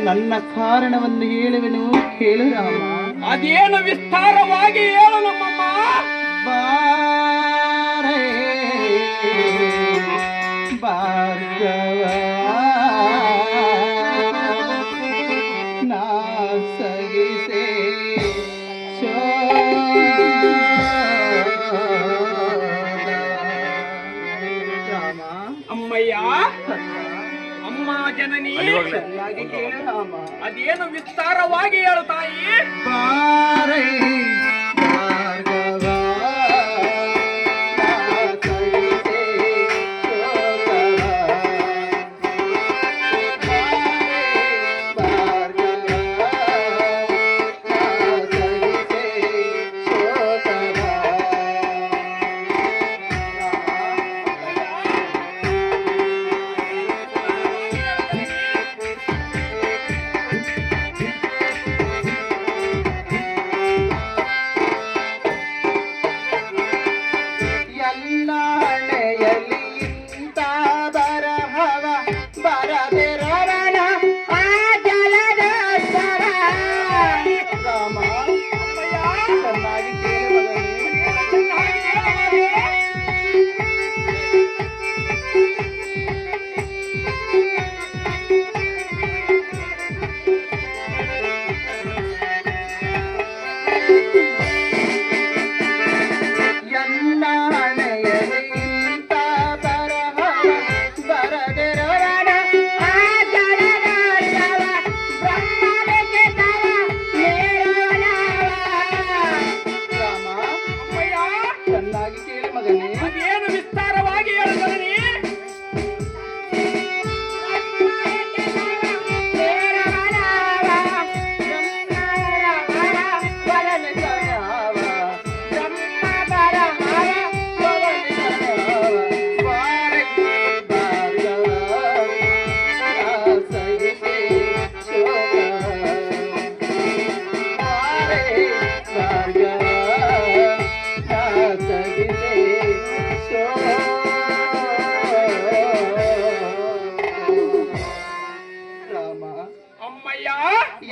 ನನ್ನ ಕಾರಣವನ್ನು ಹೇಳುವೆನು, ಕೇಳು ರಾಮ. ಅದೇನು ವಿಸ್ತಾರವಾಗಿ ಹೇಳು ನಮ್ಮಮ್ಮ. ಬಾರೇ ಭಾರ್ಗವ ನಾ ಸಗಿಸೆ ರಾಮ. ಅಮ್ಮಯ್ಯ, ಅಮ್ಮ ಜನನಿ, ಚೆನ್ನಾಗಿ ಕೇಳು ರಾಮ. ಅದೇನು ವಿಸ್ತಾರವಾಗಿ ಹೇಳು ತಾಯಿ. ಬಾರೇ ಭಾರ್ಗವ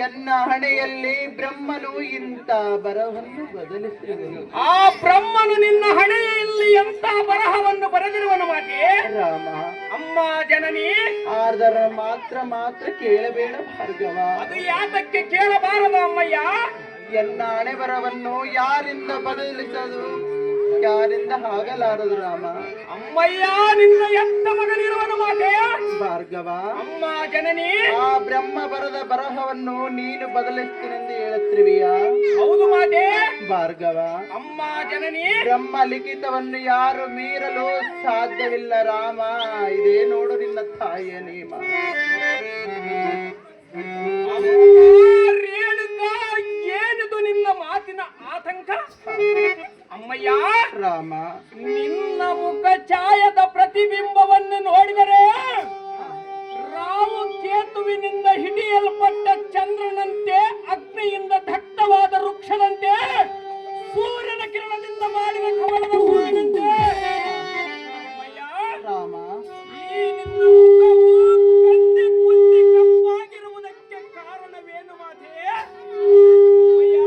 ಎನ್ನ ಹಣೆಯಲ್ಲಿ ಬ್ರಹ್ಮನು ಇಂಥ ಬರಹವನ್ನು ಬದಲಿಸಿರುವನು. ಆ ಬ್ರಹ್ಮನು ನಿನ್ನ ಹಣೆಯಲ್ಲಿ ಎಂತ ಬರಹವನ್ನು ಬರೆದಿರುವನು ಮಾತೆ ರಾಮ. ಅಮ್ಮ ಜನನಿ, ಆದರ ಮಾತ್ರ ಕೇಳಬೇಡ ಭಾರ್ಗವ. ಅದು ಯಾತಕ್ಕೆ ಕೇಳಬಾರದು ಅಮ್ಮಯ್ಯ? ಎನ್ನ ಹಣೆ ಬರವನ್ನು ಯಾರಿಂದ ಬದಲಿಸದು, ಯಾರಿಂದ ಆಗಲಾರದು ರಾಮ. ಅಮ್ಮಯ್ಯ, ನಿನ್ನ ಎಂತ ಮಗನಿರುವನು ಮಾತೆ ಭಾರ್ಗವ. ಅಮ್ಮ ಜನನಿ, ಆ ಬ್ರಹ್ಮ ಬರದ ಬರಹವನ್ನು ನೀನು ಬದಲಿಸ್ತೀನೆಂದು ಹೇಳುತ್ತಿರುವಿಯಾ? ಹೌದು ಮಾತೆ ಭಾರ್ಗವ. ಅಮ್ಮ ಜನನಿ, ಬ್ರಹ್ಮ ಲಿಖಿತವನ್ನು ಯಾರು ಮೀರಲು ಸಾಧ್ಯವಿಲ್ಲ ರಾಮ. ಇದೇ ನೋಡು ನಿನ್ನ ತಾಯಿಯ ನೇಮ. ಏನಿದು ನಿನ್ನ ಮಾತಿನ ಆತಂಕ? ಅಮ್ಮಯ್ಯ ರಾಮ, ನಿನ್ನ ಮುಖ ಛಾಯದ ಪ್ರತಿಬಿಂಬವನ್ನು ನೋಡಿದರೆ ರಾಮು ಕೇತುವಿನಿಂದ ಹಿಡಿಯಲ್ಪಟ್ಟ ಚಂದ್ರನಂತೆ, ಅಗ್ನಿಯಿಂದ ದಟ್ಟವಾದ ವೃಕ್ಷದಂತೆ, ಸೂರ್ಯನ ಕಿರಣದಿಂದ ಮಾಡಿದ ಕಮಲದ ಹೂವಿನಂತೆ. ಅಮ್ಮಯ್ಯ ರಾಮ, ಈ ನಿನ್ನ ಮುಖವು ಕಂದಿ ಕುಂದಿ ಕಪ್ಪಾಗಿರುವುದಕ್ಕೆ ಕಾರಣವೇನು ಮಾತೆ? ಅಮ್ಮಯ್ಯ,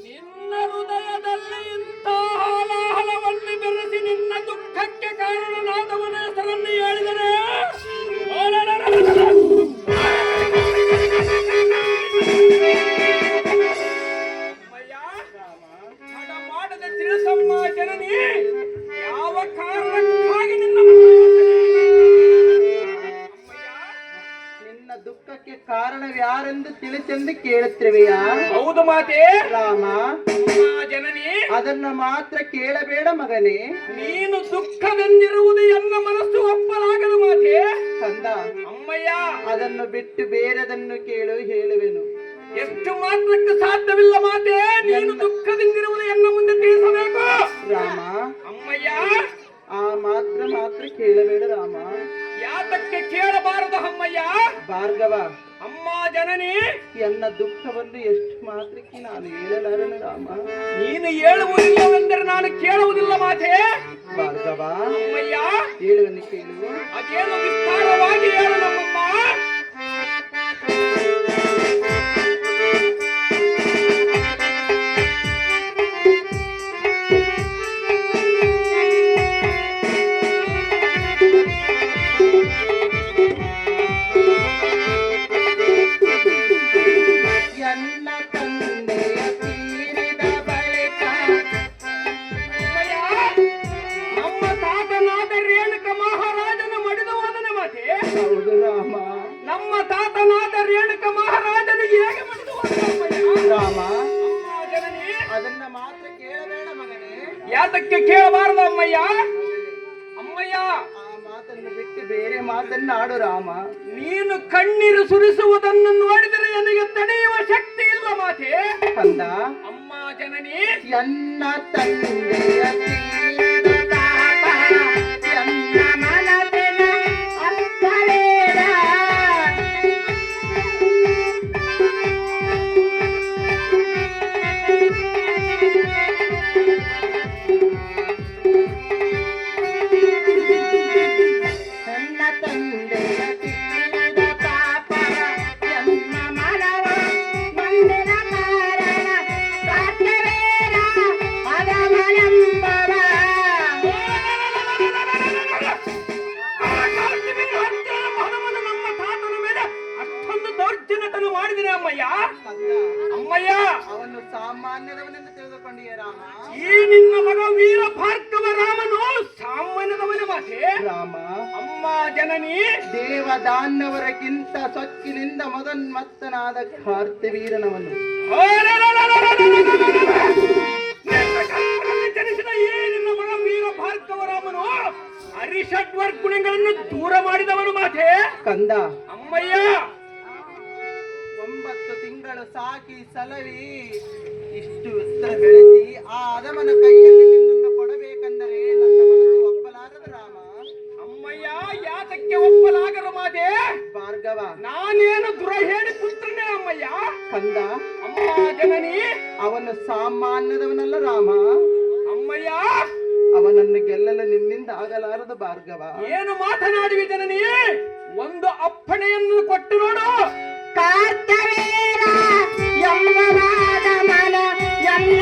ನಿನ್ನ ಹೃದಯದಲ್ಲಿ ಇಂಥ ಹಾಲಾಹಲವನ್ನು ಬೆರೆಸಿ ನಿನ್ನ ದುಃಖಕ್ಕೆ ಕಾರಣನಾದವನ ಹೆಸರನ್ನು ಹೇಳಿದರೆ ಹಠ ಮಾಡದೆ ತಿಳಿಸಮ್ಮ ಜನನಿ, ಯಾವ ಕಾರಣಕ್ಕಾಗಿ ನಿನ್ನ ನಿನ್ನ ದುಃಖಕ್ಕೆ ಕಾರಣವ್ಯಾರೆಂದು ತಿಳಿಸೆಂದು ಕೇಳುತ್ತಿರುವೆಯಾ? ಹೌದು ಮಾತೆ ರಾಮ. ಜನನಿ, ಅದನ್ನು ಮಾತ್ರ ಕೇಳಬೇಡ ಮಗನೇ. ನೀನು ದುಃಖವೆಂದಿರುವುದು ಎನ್ನ ಮನಸ್ಸು ಒಪ್ಪಲಾಗದು ಮಾತೆ. ಕಂದ, ಅಮ್ಮಯ್ಯ, ಅದನ್ನು ಬಿಟ್ಟು ಬೇರೆದನ್ನು ಕೇಳು, ಹೇಳುವೆನು. ಎಷ್ಟು ಮಾತ್ರಕ್ಕೆ ಸಾಧ್ಯವಿಲ್ಲ ಮಾತೆ. ನೀನು ದುಃಖದಿಂದಿರುವುದು ಎನ್ನ ಮುಂದೆ ತಿಳಿಸಬೇಕು ರಾಮ. ಅಮ್ಮಯ್ಯ, ಆ ಮಾತ್ರ ಕೇಳಬೇಡ ರಾಮ. ಯಾತಕ್ಕೆ ಕೇಳಬಾರದು ಅಮ್ಮಯ್ಯ? ಭಾರ್ಗವ. ಅಮ್ಮ ಜನನಿ, ಎನ್ನ ದುಃಖವನ್ನು ಎಷ್ಟು ಮಾತ್ರಕ್ಕೆ ನಾನು ಹೇಳಲಾರನು ರಾಮ. ನೀನು ಹೇಳುವುದಿಲ್ಲವೆಂದರೆ ನಾನು ಕೇಳುವುದಿಲ್ಲ ಮಾತೆ. ಭಾರ್ಗವ. ಅಮ್ಮಯ್ಯ, ಹೇಳುವನು ಕೇಳು. ಅದೇನು ವಿಸ್ತಾರವಾಗಿ ಹೇಳು ನಮ್ಮಮ್ಮ. ಯಾತಕ್ಕೆ ಕೇಳಬಾರದು ಅಮ್ಮಯ್ಯ? ಅಮ್ಮಯ್ಯ, ಆ ಮಾತನ್ನು ಬಿಟ್ಟು ಬೇರೆ ಮಾತನ್ನಾಡು ರಾಮ. ನೀನು ಕಣ್ಣೀರು ಸುರಿಸುವುದನ್ನು ನೋಡಿದರೆ ನನಗೆ ತಡೆಯುವ ಶಕ್ತಿ ಇಲ್ಲ ಮಾತೆ. ಕಂದ, ಅಮ್ಮ ಜನನಿ, ಎನ್ನ ತಂದೆಯ ತೀರದ ತಾಪ, ಎನ್ನ ಮನದಿನ ಅರ್ಥವೇನ. ಎನ್ನ ತಂದೆಯ ತೀರದ ತಾಪ, ಎನ್ನ ಮನವ ಮಂದಿರ ಕಾರಣ ಸಾಧ್ಯವೇನ ಅದಮನೆಂಬವ. ಮನವನ್ನು ನಮ್ಮ ತಾತನ ಮೇಲೆ ಅಷ್ಟೊಂದು ದೌರ್ಜನ್ಯತನ ಮಾಡಿದಿರಿ ಅಮ್ಮಯ್ಯ. ಕಂದ, ಅಮ್ಮಯ್ಯ, ಅವನು ಸಾಮಾನ್ಯದವನೆಂದು ತಿಳಿದುಕೊಂಡಿಯ ರಾಮ. ಈ ನಿನ್ನ ಮಗ ವೀರ ಭಾರ್ಗವ ರಾಮನು ಸಾಮಾನ್ಯದವನ ಮಾತೆ. ರಾಮ, ಅಮ್ಮ ಜನನಿ, ದೇವದಾನವರಕ್ಕಿಂತ ಸೊಕ್ಕಿನಿಂದ ಮದನ್ಮತ್ತನಾದ ಕಾರ್ತಿವೀರನವನು. ನಿನ್ನ ಗರ್ಭದಲ್ಲಿ ಜನಿಸಿದ ಈ ನಿನ್ನ ಮಗ ವೀರ ಭಾರ್ಗವ ರಾಮನು ಅರಿಷಡ್ವರ್ಗುಣಗಳನ್ನು ದೂರ ಮಾಡಿದವನು ಮಾತೆ. ಕಂದ, ಅಮ್ಮಯ್ಯ, 9 ತಿಂಗಳು ಸಾಕಿ ಸಲವಿ ಇಷ್ಟು ಉತ್ತರ ಬೆಳೆಸಿ ಆ ಅದಮನ ಕೈಯಲ್ಲಿ ನಿನ್ನನ್ನು ಕೊಡಬೇಕೆಂದರೆ ನನ್ನ ಮನಸ್ಸು ಒಪ್ಪಲಾರದು ರಾಮ. ಅಮ್ಮಯ್ಯ, ಯಾತಕ್ಕೆ ಒಪ್ಪಲಾಗರು ಮಾತೆ? ಭಾರ್ಗವ, ನಾನೇನು ದುರಹೇಳಿ ಪುತ್ರನೇ ಅಮ್ಮಯ್ಯ. ಕಂದ, ಅಮ್ಮ ಜನನಿ, ಅವನು ಸಾಮಾನ್ಯದವನಲ್ಲ ರಾಮ. ಅಮ್ಮಯ್ಯ, ಅವನನ್ನು ಗೆಲ್ಲಲು ನಿನ್ನಿಂದ ಆಗಲಾರದು ಭಾರ್ಗವ. ಏನು ಮಾತನಾಡುವಿ ಜನನಿ? ಒಂದು ಅಪ್ಪಣೆಯನ್ನು ಕೊಟ್ಟು ನೋಡು. ಕಾರ್ತಿವೀರ ಎಂಬ ಮನ ಎನ್ನ